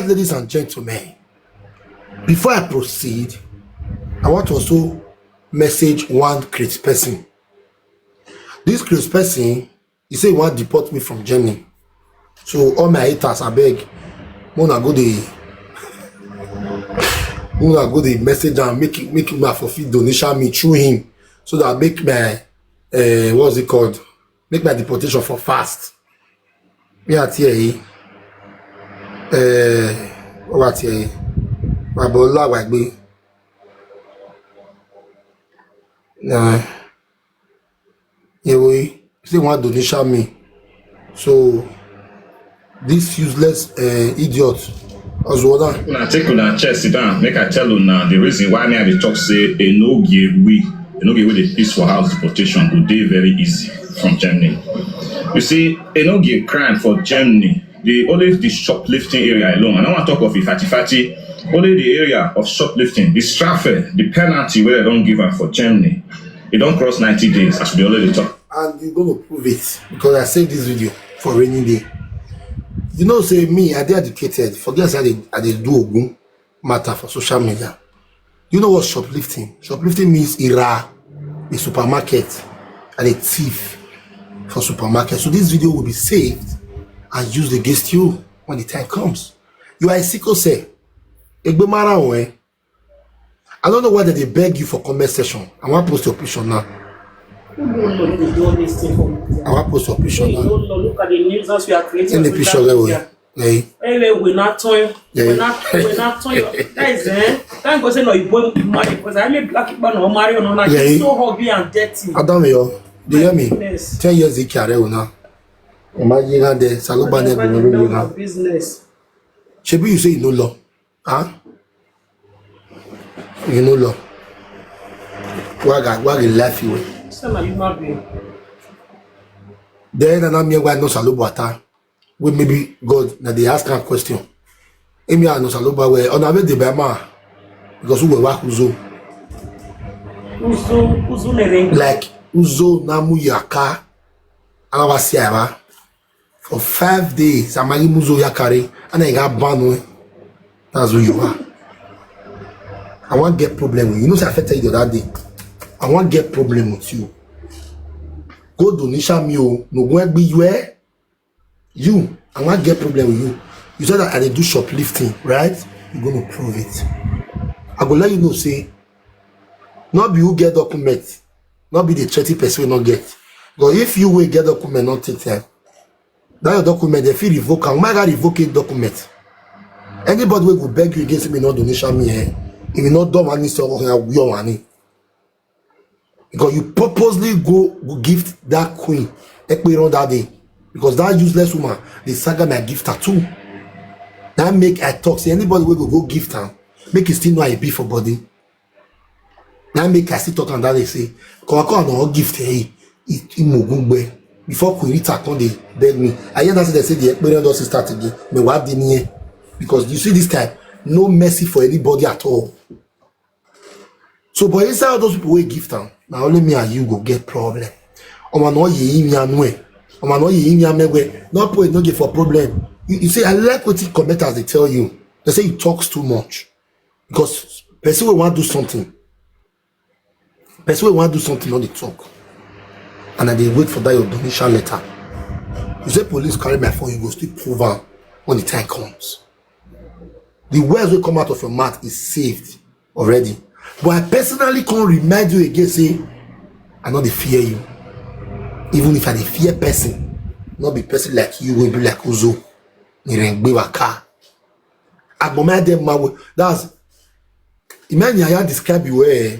ladies and gentlemen, before I proceed, I want to also message one crazy person. This crazy person, he say he want to deport me from Germany. So all my haters, I beg, wanna go the message and make him forfeit donation me through him, so that I make my what's it called? Make my deportation for fast. Me at here, what here? Babola wagbe. Nah, anyway, say want donation me. So this useless idiot as well. Now take on our chest, sit down. Make I tell you now the reason why me I dey talk say Enogie with the peaceful house deportation go dey very easy from Germany. You see, Enogie crime for Germany, only the shoplifting area alone. I don't want to talk of the fatty. Only the area of shoplifting, the strafe, the penalty where they don't give her for Germany, it don't cross 90 days as we already talk. And you're going to prove it because I saved this video for rainy day. You know, say me, I dey educated. Forget I dey do ogun matter for social media. You know what shoplifting? Shoplifting means ira, a supermarket, and a thief for supermarket. So this video will be saved and used against you when the time comes. You are a sickle say. I don't know whether they beg you for comment session. I want to post your picture now. I want to post your picture now. Look at the news as we are creating. In the picture level. Hey, we're not toying. We're not toying. That is thank God say no, you won't marry because I may black people no marry or no. It's so ugly and dirty. Adam, yo, do you hear me? 10 years he carry now. Imagine how the Saluba never business. Shebi, you say you know law. Huh? You know law. Why laugh you? Then I'm here why no Saluba we maybe God now they ask a question. Emi no Saluba we on ave de bema because we work uzo like uzo namu yaka anawasiaba for 5 days. Amali muzo yakare and I got banned. That's who you are. I won't get problem with you. You know, I affected you the other day. I won't get problem with you. Go donation me, no go be you. I won't get problem with you. You said that I do shoplifting, right? You're gonna prove it. I go let you know, say, not be who get document, not be the 30% will not get. Because if you will get document, not take time. That your document, they feel revoke. I might revoke a document. Anybody will beg you against me, not donation me, if you not do money, so your money. Because you purposely go gift that queen on that day. Because that useless woman, the saga my gift her too. That make I talk. Say anybody will go gift her, make it still know I be for body. That make I still talk on that they say, come no gift hey, it before Queen Rita come they beg me. I hear that they say the experience doesn't start again. Me what did here? Because you see this time, no mercy for anybody at all. So, but inside all those people who gift them, now only me and you go get problem. Not put it no get for problem. You say I like what the commenters they tell you. They say you talks too much. Because person will want to do something. Person will want to do something on the talk. And then they wait for that your donation letter. You say police carry my phone, you go still prove am when the time comes. The words will come out of your mouth is saved already. But I personally can't remind you again, say, I know they fear you. Even if I dey fear person, not be person like you, will be like Uzo. That's imagine I describe you where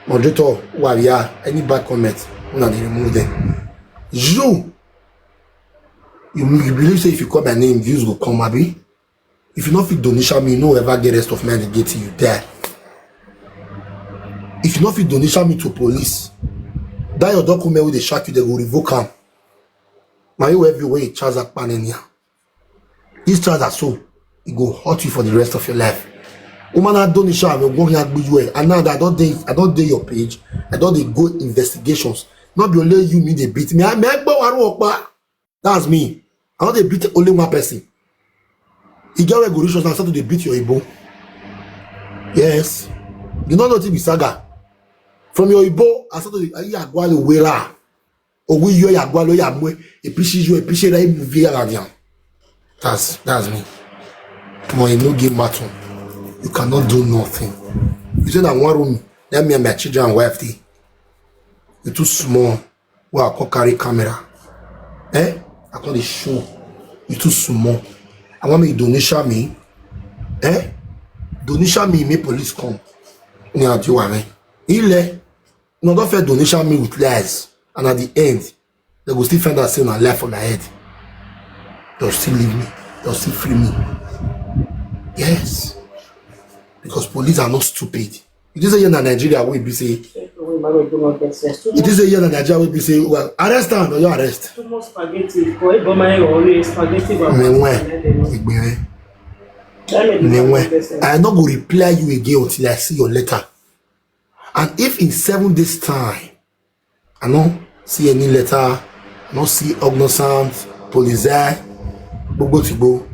moderator warrior any bad comment, when they remove them. You believe say if you call my name, views will come, abi? If you not fit donation me, you no ever get rest of mind to get you there. If you not fit donation me to police, that your document with the shack you, they will revoke them. Now you everywhere charge that pan in here. These charges are so it go hurt you for the rest of your life. Woman, I don't show I'm working at you, and now that I don't do your page, I don't go investigations. Not be only you me they beat me. That's me. I don't beat only one person. You get where go reach us now start to beat your Igbo. Yes. You don't know what be saga. From your Igbo, I start to Yagwalo Wera. Or we you Yagwalo Yamwe, a piece you a piece that movie radian. That's me. More Enogie matter. You cannot do nothing. You say that one room, let me and my children and wife. You're too small. Well, I can't carry camera. I can't show. You're too small. I want me to donation me. Donation me, make police come. Yeah, do you want me? Don't fair donation me with lies. And at the end, they will still find out saying I left on my head. They'll still leave me. They'll still free me. Yes. Because police are not stupid. It is a year in Nigeria will be say. It is a year in Nigeria will be say, well, arrest them or you arrest. Too much spaghetti. I am not going to reply you again until I see your letter. And if in 7 days time, I don't see any letter, I don't see Ognosant, Police, Bobo Tibo,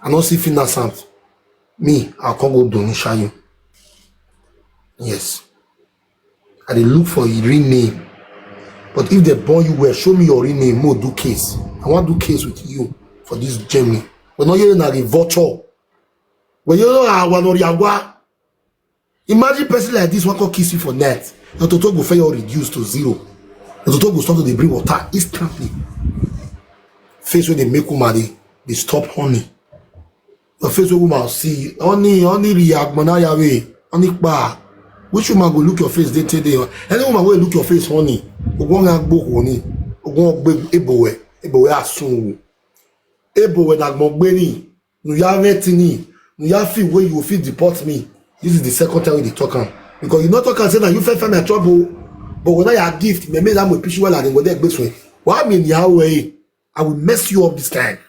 I don't see Finasant, me, I'll come go donation you. Yes. I dey look for your real name. But if they born you well, show me your real name, more do case. I want to do case with you for this journey. We're not hearing a vulture. When you know how one or yagwa. Imagine person like this one can kiss you for net. Your total go fail reduce to 0. Your total go start to bring water instantly. Face where they make woman they stop honey. Your face where woman see honey react manaya way honey bar. Which woman go look your face day to day? Any woman will look your face honey. Ogon agbo honey. Ogon ebowe asun. Ebowe nagmogbe ni. No ya vetini. No ya feel where you feel deport me. This is the second time they talk on. Because you not talk and say that you find my trouble. But when I have gift, me that will pitch well and go there best way. Why mean your way? I will mess you up this time.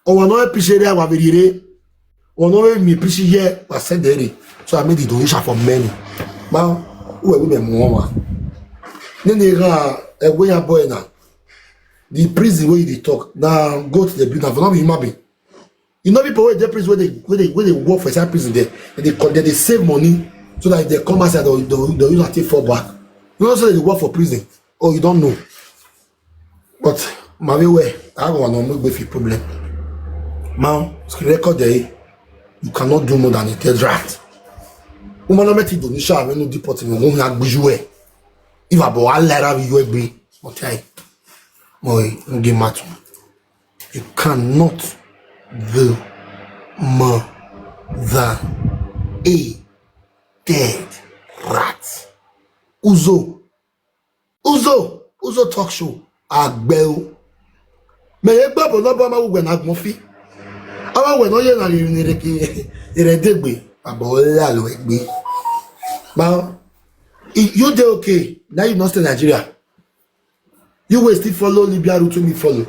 Or when I appreciate I will be or no me appreciate here was said there. So I made the donation for many. Now, who are we mama? Then they a way a boy now. The prison where they talk now go to the building for not be human being. You know people where they prison where they work for inside prison there and they save money so that if they come outside they'll use and take fall back. You know so that they work for prison. Oh, you don't know. But my way I don't want to make with problem. Now, record there, you cannot do more than a dead rat. Woman met it donation when no deport me won't have bujue. If I bought a letter with you be okay. Boy, no game matter. You cannot do more than a dead rat. Uzo talk show. Agbel. Me ye gba bo no ba ma wo na gbon fi. Awa we no ye na ni iredegbe abo la lo egbe. Now you dey okay. Now you not stay Nigeria. You will still follow Libya route to me follow.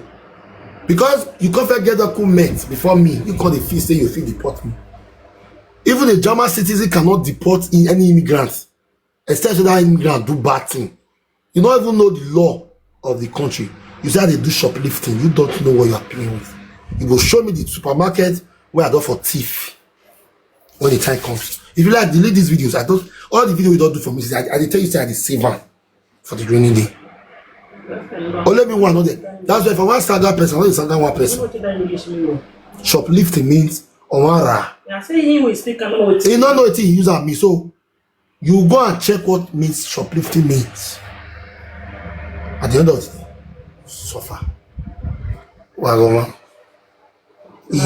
Because you can't get documents before me. You can't feel say you feel deport me. Even a German citizen cannot deport in any immigrant. Especially that immigrant do bad thing. You don't even know the law of the country. You say they do shoplifting. You don't know what you are playing with. You go show me the supermarket where I do for thief when the time comes. If you like, delete these videos. I don't. All the videos you don't do for me. I tell you say I dey save one for the rainy day. Only me one. That's why if I want to start that person, I want to start that one person. Shoplifting means onwara. Yeah, say he will speak and know it. He don't know it. He use on me. So you go and check what means shoplifting means. At the end of it, suffer. Wagoma. Very,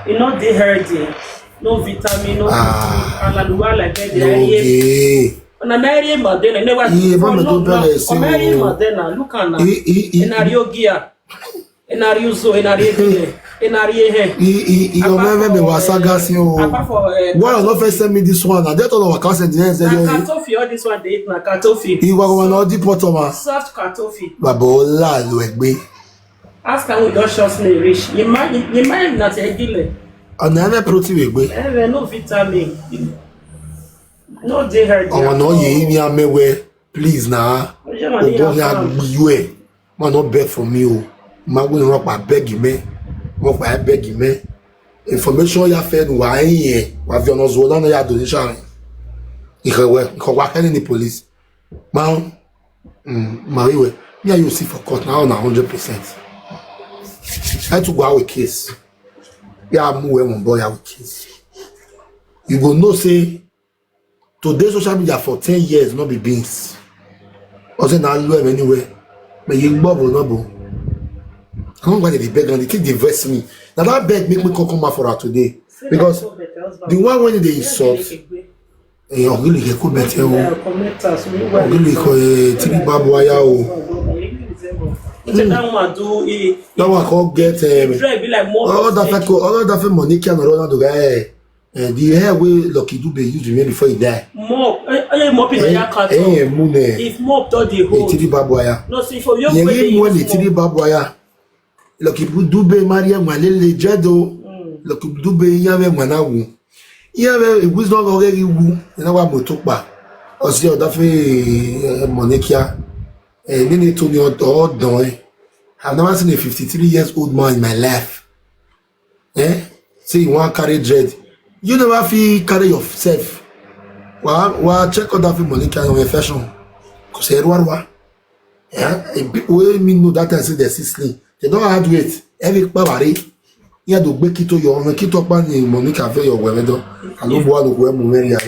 you know, they healthy. No vitamin, no and like that. Na Mary Madena never Mary Madena look at Enogie Enariuso Enarie you remember me was sagasi o why not first send me this one and that all our cousin the end say katofi all this one dey eat na katofi iwa go na deport ma soft katofi babola lo egbe ask am we don short me reach you mind na say gile ana na protein egbe no vitamin no dey heard oh no ye mi amewe please na Man, not beg from you. Man, we not beg me. What I beg me. Information you fed why here. Have you not zone ya donation? If I work in the police. Man, Marie, me and you see for court now 100%. I had to go out with case. Yeah, I'm moving boy out with case. You go know say today social media for 10 years not be beans. Or say now you anywhere. But you bubble no bo. I don't know why they beg and they think they vex me. Now that beg make me come out for her today. Because the one when they insult, really get come better. Really three barbed wire. That one called get all that money can run the guy. The hair we Lucky Dube used to before he died. Mop, if mop don't the hold. Three barbed wire. No, see for you. The three barbed wire. Lucky Dube Maria Malele Jedo. Lucky Dube Yave Manawu. Yave was not already woo. And now I'm talk back. Or see how that Monikia. And then they told me all done. I've never seen a 53 years old man in my life. Say you want to carry dread. You never feel carry yourself. Well, check out that Monica on your fashion. Because everyone, people will know that I say they're sleep. They don't have to wait. Every barbary, you have to break it to your own. Keep up on Monica for your weather. I don't want to wear Momeria.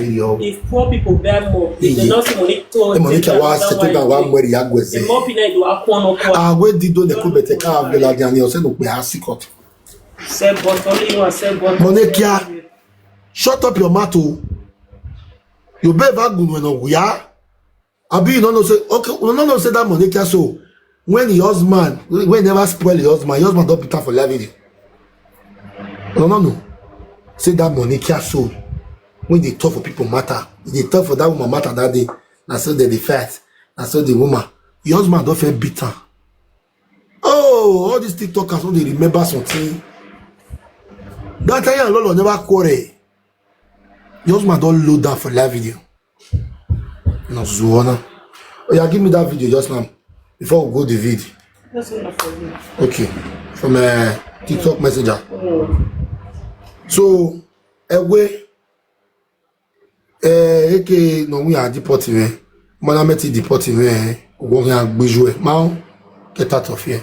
If poor people bear more, they not see Monica was settled down one where the Yag was saying. Where did the Kubete car of the Ladian? You said, look, we are sick. Monica. Shut up your mouth. You better good when we are. Abi you don't say okay. We don't say that Monica so when the husband when never spoil the husband don't put for life. No. Say that Monica so when they talk for people matter, they talk for that woman matter that day. That's so they fight. That's so the woman. Your husband don't feel bitter. Oh, all these TikTokers when they remember something. That time Lolo never quarrel. Your husband don't load that for live video. No, Zuana. Oh, yeah, give me that video just now. Before we go the video. That's enough for you. Okay. From a TikTok messenger. So, away. No, we are deporting. Madame est deporting. We're going to jouer. Now, get out of here.